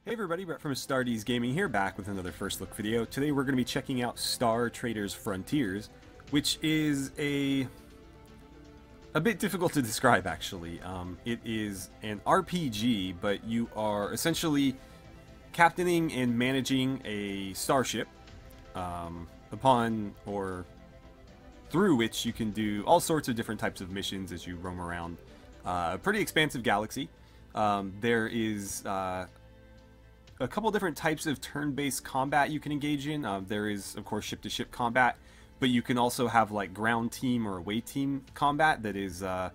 Hey everybody, Brett from AstartesGaming here, back with another first look video. Today we're going to be checking out Star Traders Frontiers, which is a bit difficult to describe actually. It is an RPG, but you are essentially captaining and managing a starship upon or through which you can do all sorts of different types of missions as you roam around a pretty expansive galaxy. There is a couple different types of turn-based combat you can engage in. There is, of course, ship-to-ship combat, but you can also have like ground team or away team combat that is, I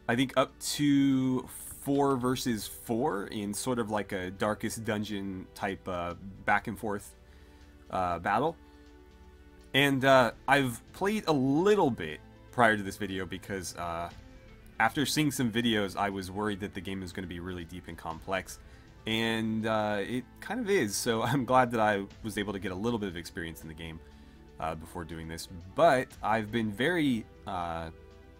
think, up to 4 versus 4 in sort of like a Darkest Dungeon type back and forth battle. And I've played a little bit prior to this video because after seeing some videos, I was worried that the game was going to be really deep and complex. And it kind of is, so I'm glad that I was able to get a little bit of experience in the game before doing this. But I've been very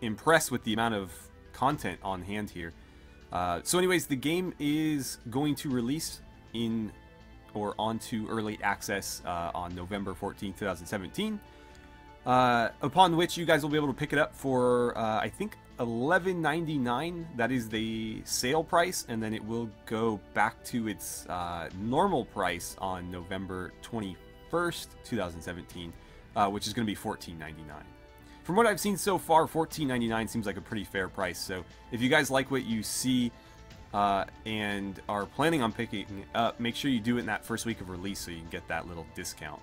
impressed with the amount of content on hand here. So anyways, the game is going to release in or onto early access on November 14th, 2017. Upon which you guys will be able to pick it up for, I think, $11.99. That is the sale price, and then it will go back to its normal price on November 21st, 2017, which is going to be $14.99. From what I've seen so far, $14.99 seems like a pretty fair price. So if you guys like what you see and are planning on picking it up, make sure you do it in that first week of release so you can get that little discount.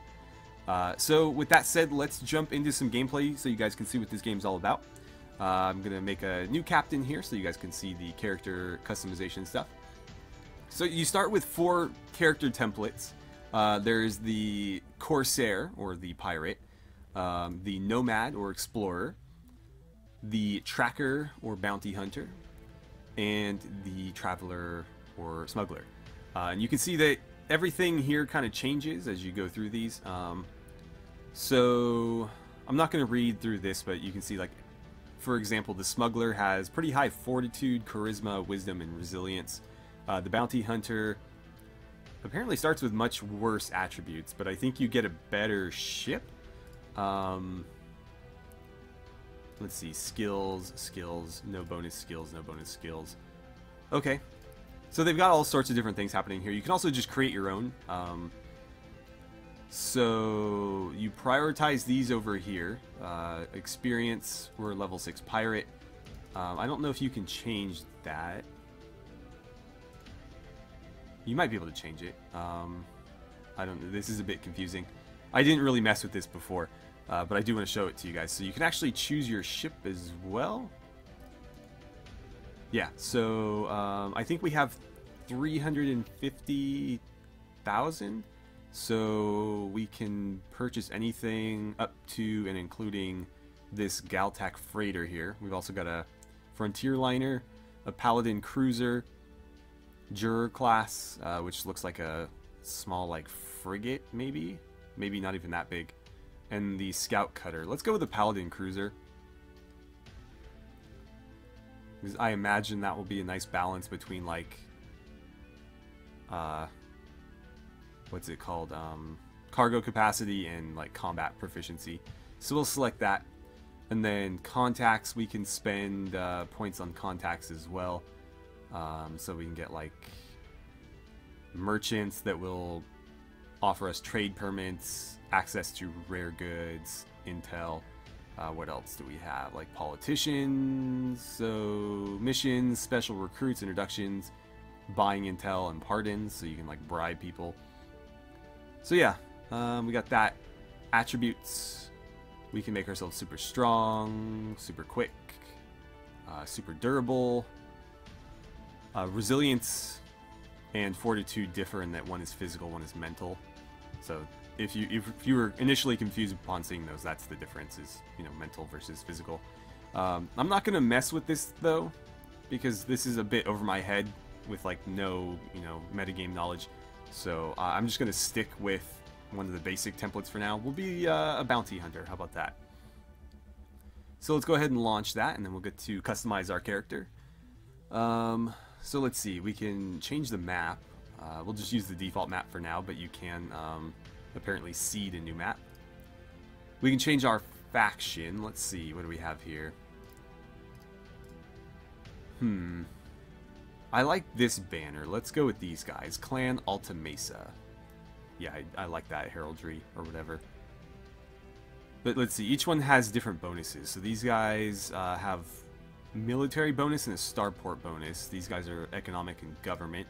So with that said, let's jump into some gameplay so you guys can see what this game's all about. I'm going to make a new captain here so you guys can see the character customization stuff. So you start with 4 character templates. There's the Corsair, or the Pirate, the Nomad, or Explorer, the Tracker, or Bounty Hunter, and the Traveler, or Smuggler. And you can see that everything here kind of changes as you go through these. So I'm not going to read through this, but you can see, like, for example, the Smuggler has pretty high fortitude, charisma, wisdom, and resilience. The Bounty Hunter apparently starts with much worse attributes, but I think you get a better ship. Let's see, skills, no bonus skills. Okay, so they've got all sorts of different things happening here. You can also just create your own. So you prioritize these over here. Experience, we're level 6 pirate. I don't know if you can change that. You might be able to change it. I don't know. This is a bit confusing. I didn't really mess with this before, but I do want to show it to you guys. So you can actually choose your ship as well. Yeah, so I think we have 350,000. So we can purchase anything up to and including this Galtac freighter here. We've also got a Frontier liner, a Paladin cruiser, Juror class, which looks like a small like frigate maybe not even that big, and the Scout cutter. Let's go with the Paladin cruiser, because I imagine that will be a nice balance between like what's it called, cargo capacity and like combat proficiency. So we'll select that, and then contacts, we can spend points on contacts as well, so we can get like merchants that will offer us trade permits, access to rare goods, intel. What else do we have? Like politicians, so missions, special recruits, introductions, buying intel, and pardons, so you can like bribe people. So yeah, we got that. Attributes, we can make ourselves super strong, super quick, super durable. Resilience and fortitude differ in that one is physical, one is mental. So if you were initially confused upon seeing those, that's the difference, is, you know, mental versus physical. I'm not going to mess with this though, because this is a bit over my head with like no, you know, metagame knowledge. So I'm just going to stick with one of the basic templates for now. We'll be a bounty hunter. How about that? So let's go ahead and launch that, and then we'll get to customize our character. So let's see. We can change the map. We'll just use the default map for now, but you can apparently seed a new map. We can change our faction. Let's see, what do we have here? I like this banner. Let's go with these guys. Clan Alta Mesa. Yeah, I like that heraldry or whatever. But let's see, each one has different bonuses. So these guys have military bonus and a starport bonus. These guys are economic and government,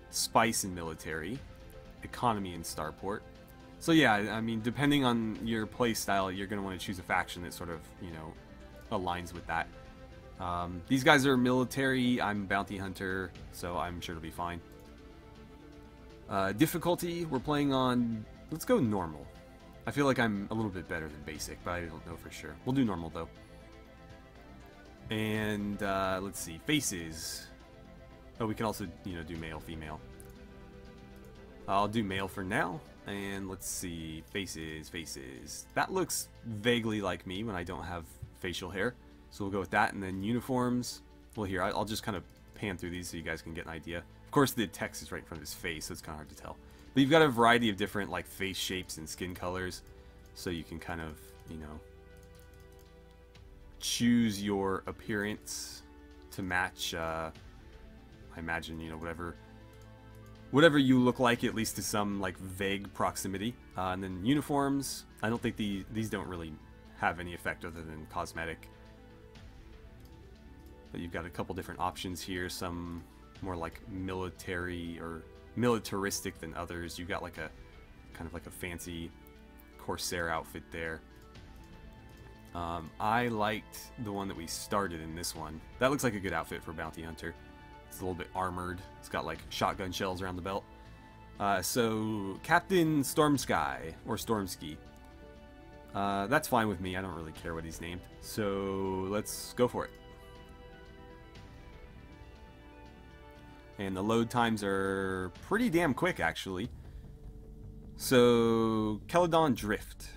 spice and military, economy and starport. So yeah, I mean, depending on your play style, you're going to want to choose a faction that sort of, you know, aligns with that. These guys are military. I'm bounty hunter, so I'm sure it'll be fine. Difficulty, we're playing on, let's go normal. I feel like I'm a little bit better than basic, but I don't know for sure. We'll do normal though. And let's see, faces. Oh, we can also, you know, do male, female. I'll do male for now. And let's see, faces. That looks vaguely like me when I don't have facial hair. So we'll go with that. And then uniforms. Well, here, I'll just kind of pan through these so you guys can get an idea. Of course, the text is right in front of his face, so it's kind of hard to tell. But you've got a variety of different, like, face shapes and skin colors. So you can kind of, you know, choose your appearance to match, I imagine, you know, whatever you look like, at least to some, like, vague proximity. And then uniforms, I don't think these don't really have any effect other than cosmetic. But you've got a couple different options here, some more like military or militaristic than others. You've got like a kind of like a fancy Corsair outfit there. I liked the one that we started in this one. That looks like a good outfit for Bounty Hunter. It's a little bit armored. It's got like shotgun shells around the belt. So Captain Stormsky or Stormsky. That's fine with me. I don't really care what he's named. So let's go for it. And the load times are pretty damn quick, actually. So, Caledon Drift.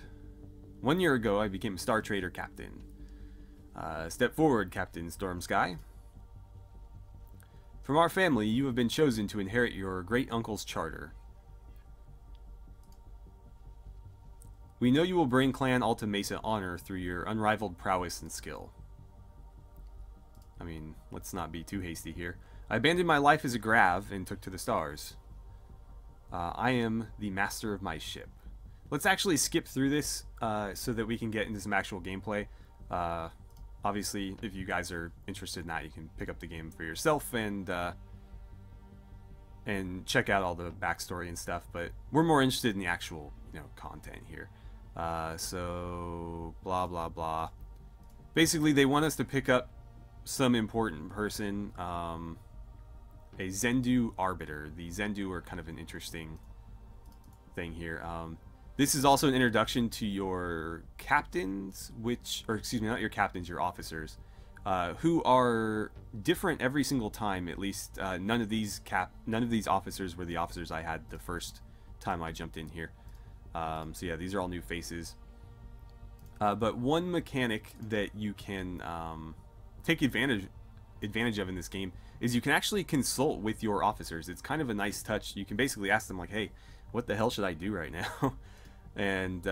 1 year ago, I became a Star Trader Captain. Step forward, Captain Stormsky. From our family, you have been chosen to inherit your great-uncle's charter. We know you will bring Clan Alta Mesa honor through your unrivaled prowess and skill. I mean, let's not be too hasty here. I abandoned my life as a grav and took to the stars. I am the master of my ship. Let's actually skip through this so that we can get into some actual gameplay. Obviously, if you guys are interested in that, you can pick up the game for yourself and check out all the backstory and stuff. But we're more interested in the actual, you know, content here. So blah blah blah. Basically, they want us to pick up some important person. A Zendu Arbiter. The Zendu are kind of an interesting thing here. This is also an introduction to your captains, or excuse me, not your captains, your officers, who are different every single time. At least none of these officers were the officers I had the first time I jumped in here. So yeah, these are all new faces. But one mechanic that you can take advantage of in this game is you can actually consult with your officers. It's kind of a nice touch. You can basically ask them like, hey, what the hell should I do right now? And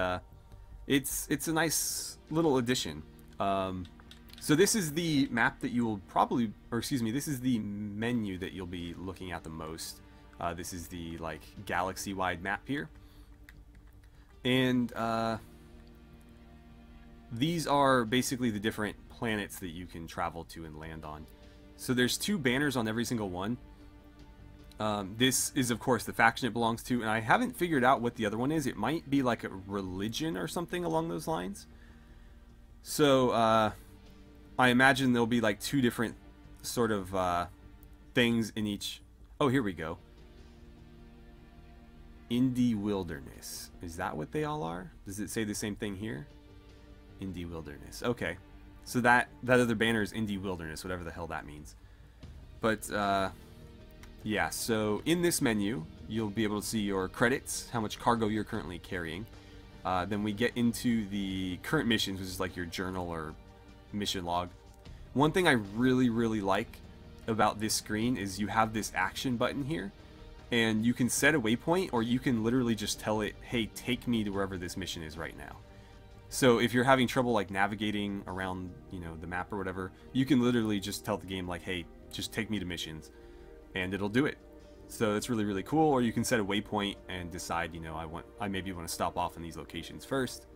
it's a nice little addition. So this is the map that you will probably, or excuse me, this is the menu that you'll be looking at the most. This is the like galaxy-wide map here. And these are basically the different planets that you can travel to and land on. So there's 2 banners on every single one. This is, of course, the faction it belongs to, and I haven't figured out what the other one is. It might be like a religion or something along those lines. So, I imagine there'll be like 2 different sort of things in each. Oh, here we go. Indie Wilderness. Is that what they all are? Does it say the same thing here? Indie Wilderness. Okay. So that other banner is Indie Wilderness, whatever the hell that means. But, yeah, so in this menu, you'll be able to see your credits, how much cargo you're currently carrying. Then we get into the current missions, which is like your journal or mission log. One thing I really, really like about this screen is you have this action button here. and you can set a waypoint, or you can literally just tell it, hey, take me to wherever this mission is right now. So if you're having trouble like navigating around, you know, the map or whatever, you can literally just tell the game like, hey, just take me to missions, and it'll do it. So it's really, really cool. Or you can set a waypoint and decide, you know, I maybe want to stop off in these locations first.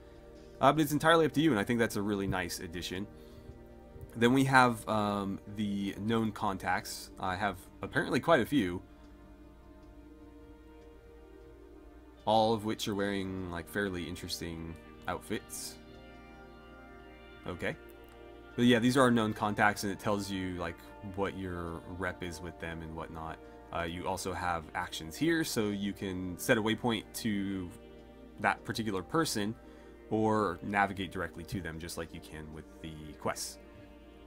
But it's entirely up to you, and I think that's a really nice addition. Then we have the known contacts. I have apparently quite a few, all of which are wearing like fairly interesting outfits. Okay. But yeah, these are our known contacts, and it tells you like what your rep is with them and whatnot. You also have actions here, so you can set a waypoint to that particular person or navigate directly to them just like you can with the quests.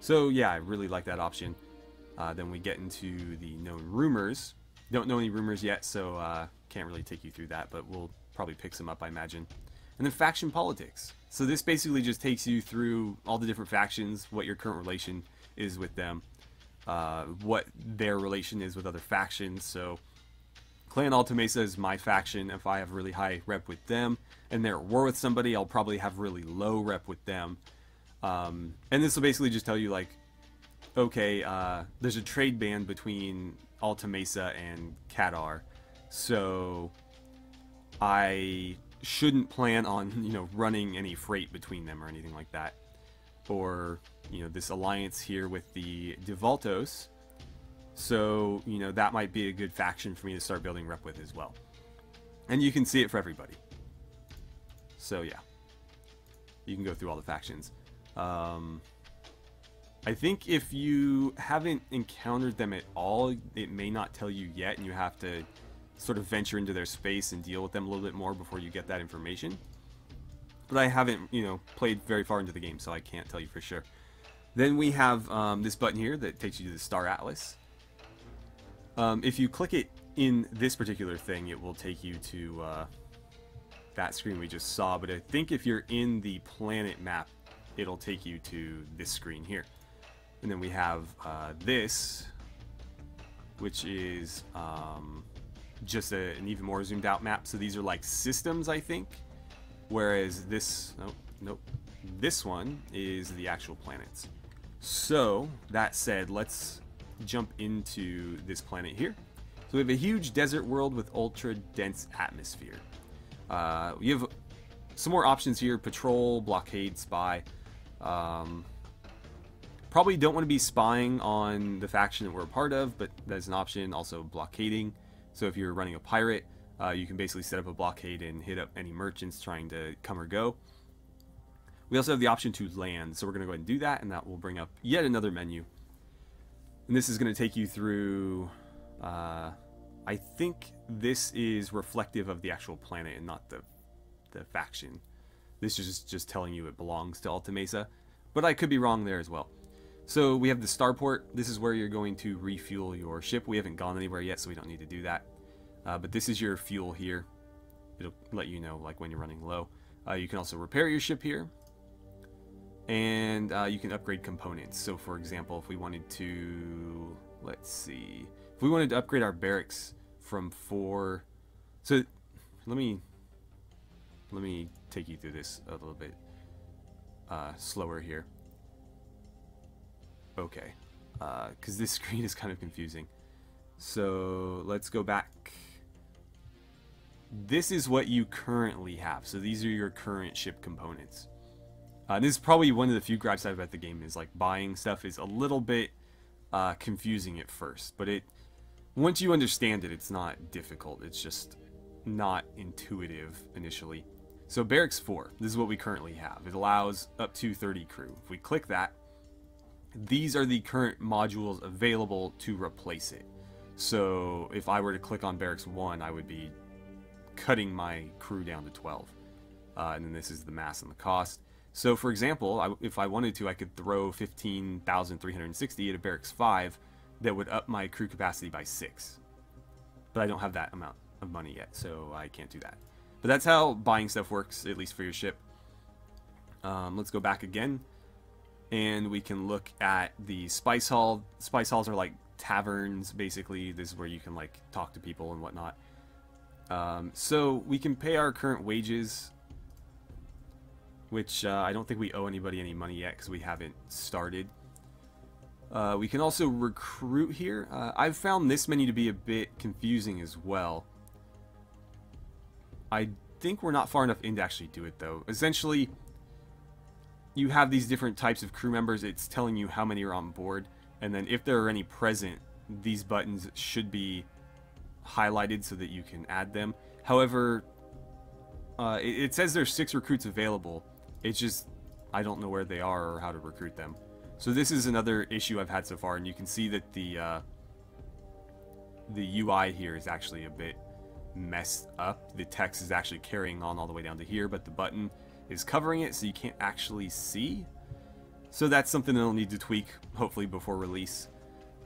So yeah, I really like that option. Then we get into the known rumors. Don't know any rumors yet, so can't really take you through that, but we'll probably pick some up, I imagine. And then faction politics. So this basically just takes you through all the different factions, what your current relation is with them, what their relation is with other factions. So Clan Alta Mesa is my faction. If I have really high rep with them and they're at war with somebody, I'll probably have really low rep with them. And this will basically just tell you like, okay, there's a trade ban between Alta Mesa and Kadar, so I shouldn't plan on, you know, running any freight between them or anything like that. Or, you know, this alliance here with the Devaltos, so, you know, that might be a good faction for me to start building rep with as well. And you can see it for everybody. So yeah, you can go through all the factions. I think if you haven't encountered them at all, it may not tell you yet, and you have to sort of venture into their space and deal with them a little bit more before you get that information. But I haven't, you know, played very far into the game, so I can't tell you for sure. Then we have this button here that takes you to the Star Atlas. If you click it in this particular thing, it will take you to that screen we just saw. But I think if you're in the planet map, it'll take you to this screen here. And then we have this, which is just an even more zoomed out map. So these are like systems, I think. Whereas this, nope, this one is the actual planets. So that said, let's jump into this planet here. So we have a huge desert world with ultra dense atmosphere. We have some more options here: patrol, blockade, spy. Probably don't want to be spying on the faction that we're a part of, but that's an option. Also blockading. So if you're running a pirate, you can basically set up a blockade and hit up any merchants trying to come or go. We also have the option to land, so we're going to go ahead and do that, and that will bring up yet another menu. And this is going to take you through, I think this is reflective of the actual planet and not the faction. This is just telling you it belongs to Alta Mesa, but I could be wrong there as well. So we have the starport. This is where you're going to refuel your ship. We haven't gone anywhere yet, so we don't need to do that. But this is your fuel here. It'll let you know like when you're running low. You can also repair your ship here. And you can upgrade components. So for example, if we wanted to, let's see, if we wanted to upgrade our barracks from 4, so let me take you through this a little bit slower here. Okay, because this screen is kind of confusing. So let's go back. This is what you currently have. So these are your current ship components. This is probably one of the few gripes I have about the game, is like buying stuff is a little bit confusing at first, but once you understand it, it's not difficult. It's just not intuitive initially. So Barracks 4, this is what we currently have. It allows up to 30 crew. If we click that, these are the current modules available to replace it. So if I were to click on Barracks 1, I would be cutting my crew down to 12. And then this is the mass and the cost. So for example, if I wanted to, I could throw 15,360 at a Barracks 5 that would up my crew capacity by 6. But I don't have that amount of money yet, so I can't do that. But that's how buying stuff works, at least for your ship. Let's go back again, and we can look at the Spice Hall. Spice Halls are like taverns, basically. This is where you can, like, talk to people and whatnot. So we can pay our current wages, which I don't think we owe anybody any money yet because we haven't started. We can also recruit here. I've found this menu to be a bit confusing as well. I think we're not far enough in to actually do it, though. Essentially, you have these different types of crew members. It's telling you how many are on board, and then if there are any present, these buttons should be highlighted so that you can add them. However, it says there's 6 recruits available. It's just, I don't know where they are or how to recruit them. So this is another issue I've had so far, and you can see that the UI here is actually a bit messed up. The text is actually carrying on all the way down to here, but the button is covering it, so you can't actually see. So that's something that'll need to tweak, hopefully, before release.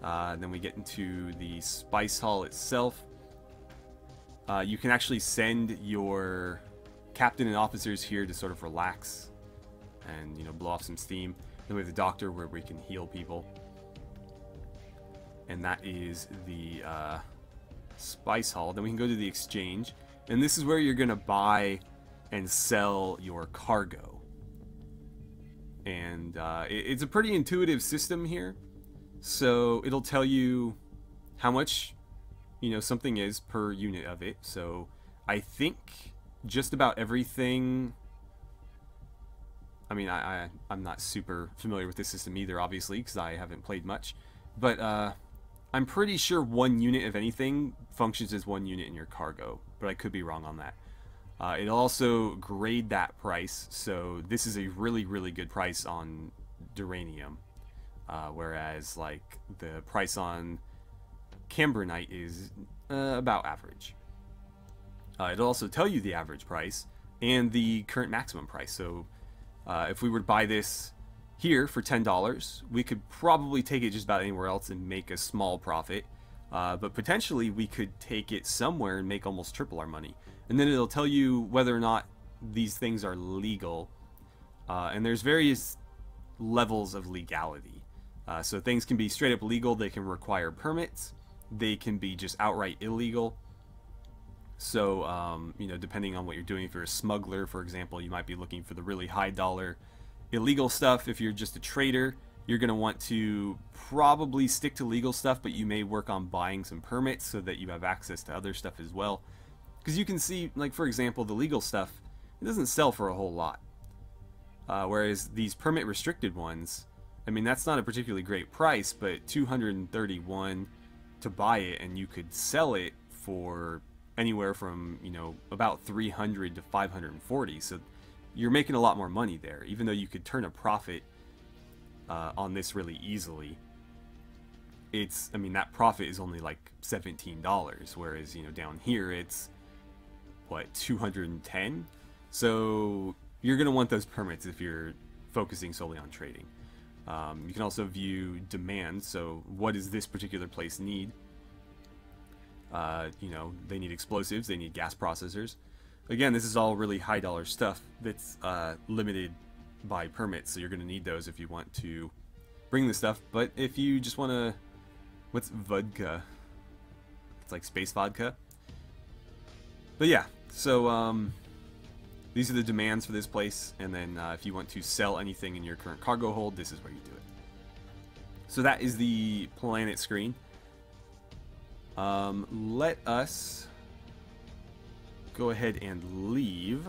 Then we get into the Spice Hall itself. You can actually send your captain and officers here to sort of relax and, you know, blow off some steam. Then we have the doctor where we can heal people. And that is the Spice Hall. Then we can go to the exchange. And this is where you're going to buy and sell your cargo. And it's a pretty intuitive system here. So it'll tell you how much, you know, something is per unit of it. So I think just about everything. I mean, I'm not super familiar with this system either, obviously, because I haven't played much. But I'm pretty sure 1 unit of anything functions as 1 unit in your cargo. But I could be wrong on that. It'll also grade that price. So this is a really, really good price on Duranium. Whereas, like, the price on Cambronite is about average. It'll also tell you the average price and the current maximum price. So if we were to buy this here for $10, we could probably take it just about anywhere else and make a small profit. But potentially we could take it somewhere and make almost triple our money. And then it'll tell you whether or not these things are legal. And there's various levels of legality. So things can be straight up legal. They can require permits. They can be just outright illegal. So, you know, depending on what you're doing, if you're a smuggler, for example, you might be looking for the really high dollar illegal stuff. If you're just a trader, you're going to want to probably stick to legal stuff, but you may work on buying some permits so that you have access to other stuff as well. Because you can see, like, for example, the legal stuff, it doesn't sell for a whole lot. Whereas these permit restricted ones, I mean, that's not a particularly great price, but 231 to buy it, and you could sell it for anywhere from, you know, about 300 to 540. So you're making a lot more money there, even though you could turn a profit on this really easily. It's, I mean, that profit is only like $17, whereas, you know, down here it's what, 210. So you're going to want those permits if you're focusing solely on trading. You can also view demand. So what does this particular place need? You know, they need explosives, they need gas processors. Again, this is all really high dollar stuff that's limited by permits, so you're going to need those if you want to bring this stuff. But if you just want to, what's vodka? It's like space vodka. But yeah, so these are the demands for this place, and then if you want to sell anything in your current cargo hold, this is where you do it. So that is the planet screen. Let us go ahead and leave,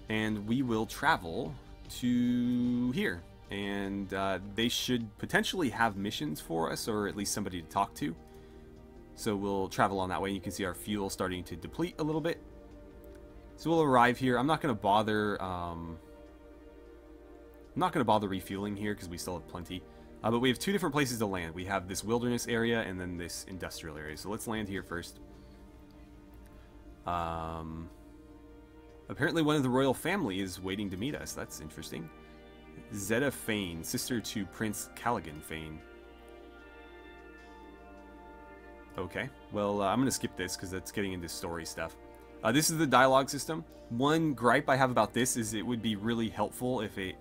and we will travel to here, and they should potentially have missions for us, or at least somebody to talk to. So we'll travel on that way, and you can see our fuel starting to deplete a little bit. So we'll arrive here. I'm not going to bother refueling here because we still have plenty. But we have 2 different places to land. We have this wilderness area and then this industrial area. So let's land here first. Apparently one of the royal family is waiting to meet us. That's interesting. Zeta Fane, sister to Prince Callaghan Fane. Okay, well, I'm going to skip this because that's getting into story stuff. This is the dialogue system. One gripe I have about this is it would be really helpful if it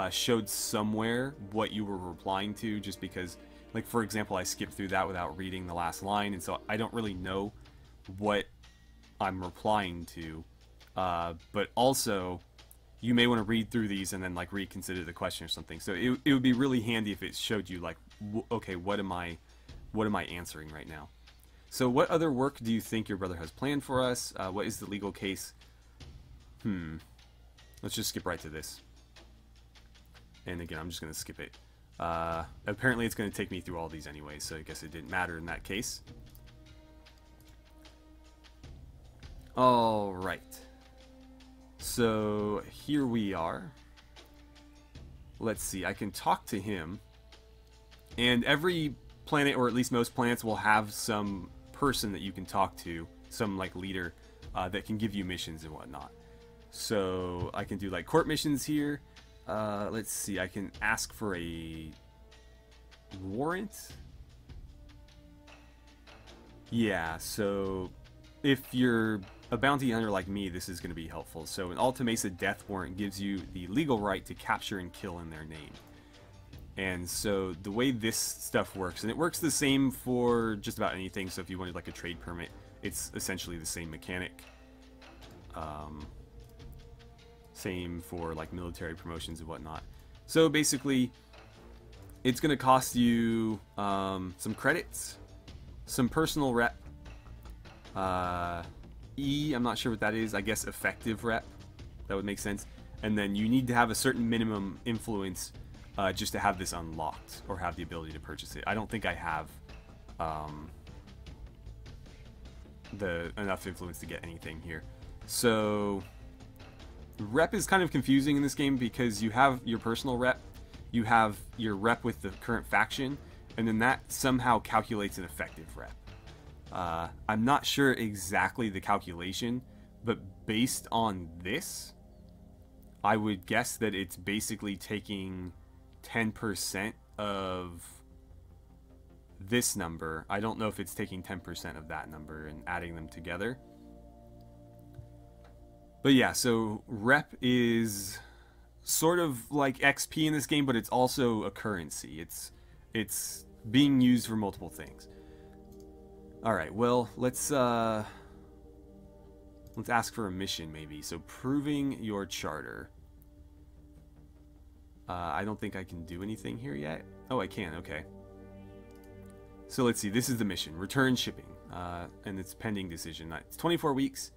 showed somewhere what you were replying to, just because, like, for example, I skipped through that without reading the last line, and so I don't really know what I'm replying to. But also, you may want to read through these and then, like, reconsider the question or something. So it would be really handy if it showed you, like, okay, what am I answering right now? So what other work do you think your brother has planned for us? What is the legal case? Let's just skip right to this. And again, I'm just going to skip it. Apparently it's going to take me through all these anyway, so I guess it didn't matter in that case. Alright. So here we are. Let's see, I can talk to him. And every planet, or at least most planets, will have some person that you can talk to, some like leader that can give you missions and whatnot. So I can do like court missions here. Let's see, I can ask for a warrant. Yeah, so if you're a bounty hunter like me, this is going to be helpful. So an Alta Mesa death warrant gives you the legal right to capture and kill in their name. And so the way this stuff works, and it works the same for just about anything, so if you wanted like a trade permit, it's essentially the same mechanic. Same for like military promotions and whatnot. So basically, it's going to cost you some credits, some personal rep, I'm not sure what that is, I guess effective rep, that would make sense, and then you need to have a certain minimum influence just to have this unlocked, or have the ability to purchase it. I don't think I have enough influence to get anything here. So rep is kind of confusing in this game because you have your personal rep, you have your rep with the current faction, and then that somehow calculates an effective rep. I'm not sure exactly the calculation, but based on this, I would guess that it's basically taking 10% of this number. I don't know if it's taking 10% of that number and adding them together. But yeah, so rep is sort of like XP in this game, but it's also a currency. It's being used for multiple things. Alright, well, let's ask for a mission, maybe. So, proving your charter. I don't think I can do anything here yet. Oh, I can, okay. So, let's see, this is the mission. Return shipping. And it's pending decision. It's 24 weeks.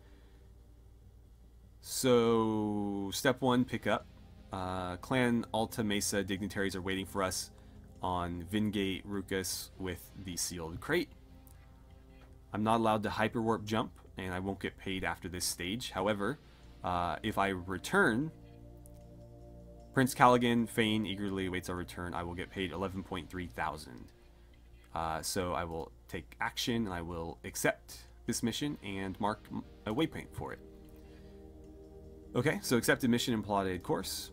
So, step 1, pick up. Clan Alta Mesa dignitaries are waiting for us on Vingate Rucus with the sealed crate. I'm not allowed to hyperwarp jump, and I won't get paid after this stage. However, if I return, Prince Callaghan Fane eagerly awaits our return. I will get paid 11.3 thousand. So I will take action, and I will accept this mission and mark a waypoint for it. Okay, so accepted mission and plotted course.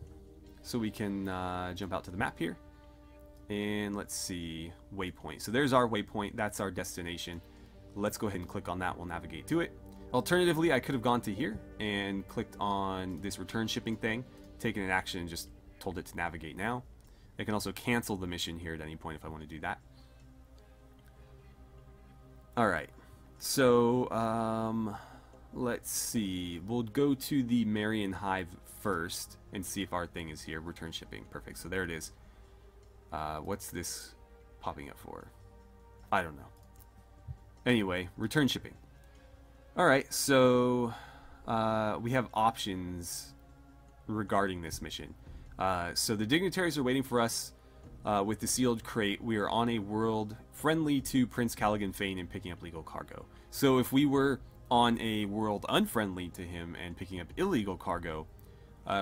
So we can jump out to the map here. And let's see, waypoint. So there's our waypoint. That's our destination. Let's go ahead and click on that. We'll navigate to it. Alternatively, I could have gone to here and clicked on this return shipping thing, taken an action, and just told it to navigate now. I can also cancel the mission here at any point if I want to do that. Alright, so let's see. We'll go to the Marion Hive first and see if our thing is here. Return shipping. Perfect. So there it is. What's this popping up for? I don't know. Anyway, return shipping. Alright, so we have options regarding this mission. So the dignitaries are waiting for us with the sealed crate. We are on a world friendly to Prince Callaghan Fane and picking up legal cargo. So if we were on a world unfriendly to him and picking up illegal cargo,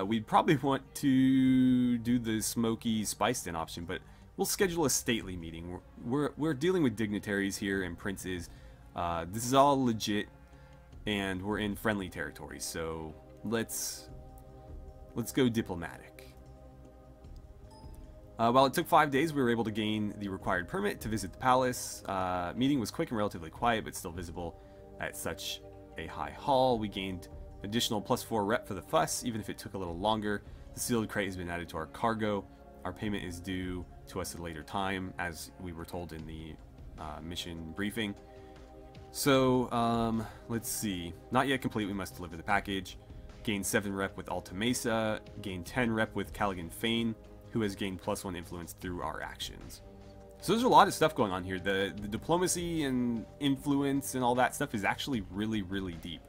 we'd probably want to do the smoky spice den option, but we'll schedule a stately meeting. We're dealing with dignitaries here and princes. This is all legit, and we're in friendly territory. So let's go diplomatic. While it took 5 days, we were able to gain the required permit to visit the palace. Meeting was quick and relatively quiet, but still visible at such a high hall. We gained additional +4 rep for the fuss, even if it took a little longer. The sealed crate has been added to our cargo. Our payment is due to us at a later time, as we were told in the mission briefing. So, let's see. Not yet complete, we must deliver the package. Gain 7 rep with Alta Mesa. Gain 10 rep with Callaghan Fane, who has gained +1 influence through our actions. So there's a lot of stuff going on here. The diplomacy and influence and all that stuff is actually really, really deep.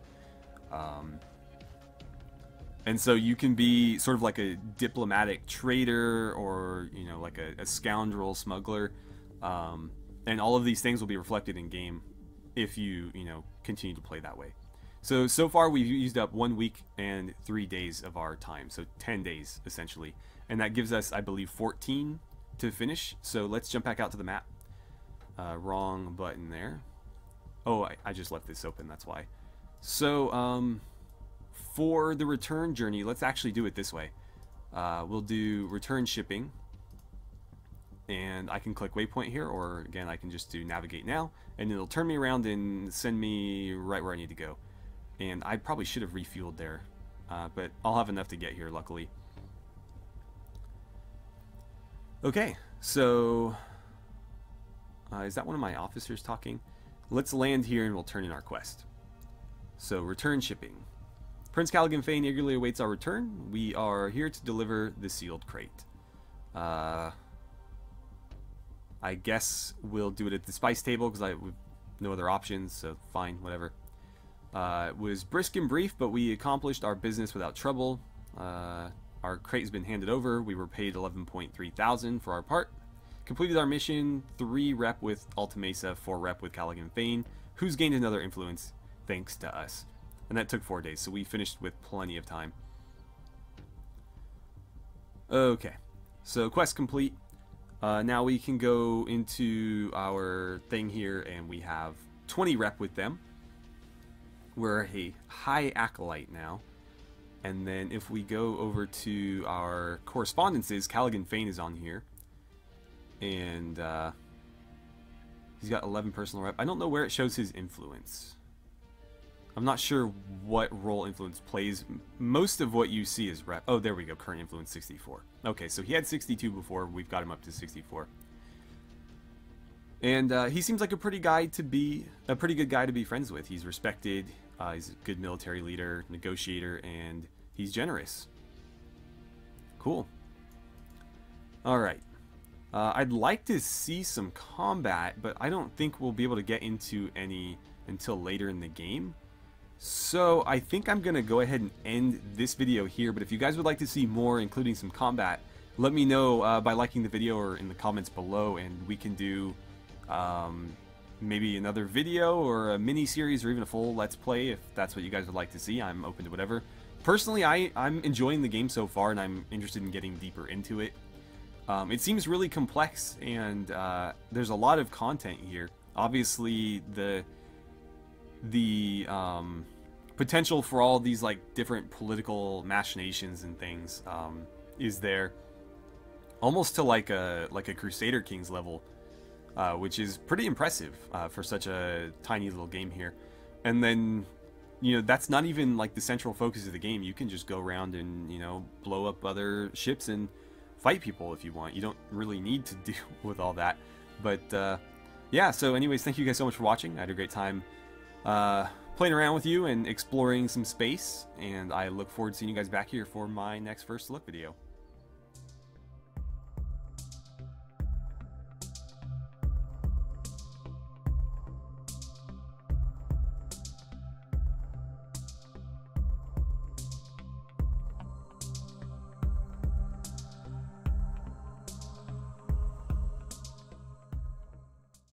And so you can be sort of like a diplomatic traitor, or, you know, like a scoundrel smuggler. And all of these things will be reflected in game if you know, continue to play that way. So far we've used up 1 week and 3 days of our time. So 10 days, essentially. And that gives us, I believe, 14 to finish. So let's jump back out to the map. Wrong button there. Oh, I just left this open, that's why. So, for the return journey, let's actually do it this way. We'll do return shipping. And I can click waypoint here, or again, I can just do navigate now. And it'll turn me around and send me right where I need to go. And I probably should have refueled there. But I'll have enough to get here, luckily. Okay, so is that one of my officers talking? Let's land here and we'll turn in our quest. So, return shipping. Prince Callaghan Fane eagerly awaits our return. We are here to deliver the sealed crate. I guess we'll do it at the spice table because I have no other options, so fine, whatever. It was brisk and brief, but we accomplished our business without trouble. Our crate has been handed over. We were paid 11.3 thousand for our part. Completed our mission, 3 rep with Alta Mesa, 4 rep with Callaghan Fane, who's gained another influence thanks to us. And that took 4 days, so we finished with plenty of time. Okay, so quest complete. Now we can go into our thing here, and we have 20 rep with them. We're a high acolyte now. And then if we go over to our correspondences, Callaghan Fane is on here. And he's got 11 personal rep. I don't know where it shows his influence. I'm not sure what role influence plays. Most of what you see is rep. Oh, there we go. Current influence 64. Okay, so he had 62 before. We've got him up to 64. And he seems like a pretty good guy to be friends with. He's respected. He's a good military leader, negotiator, and he's generous. Cool. All right. I'd like to see some combat, but I don't think we'll be able to get into any until later in the game. So I think I'm going to go ahead and end this video here, but if you guys would like to see more, including some combat, let me know by liking the video or in the comments below, and we can do maybe another video or a mini-series or even a full Let's Play if that's what you guys would like to see. I'm open to whatever. Personally, I'm enjoying the game so far, and I'm interested in getting deeper into it. It seems really complex, and there's a lot of content here. Obviously, the potential for all these like different political machinations and things is there, almost to like a Crusader Kings level, which is pretty impressive for such a tiny little game here. And then, you know, that's not even like the central focus of the game. You can just go around and, you know, blow up other ships and fight people if you want. You don't really need to deal with all that. But yeah, so anyways, thank you guys so much for watching. I had a great time playing around with you and exploring some space, and I look forward to seeing you guys back here for my next First Look video.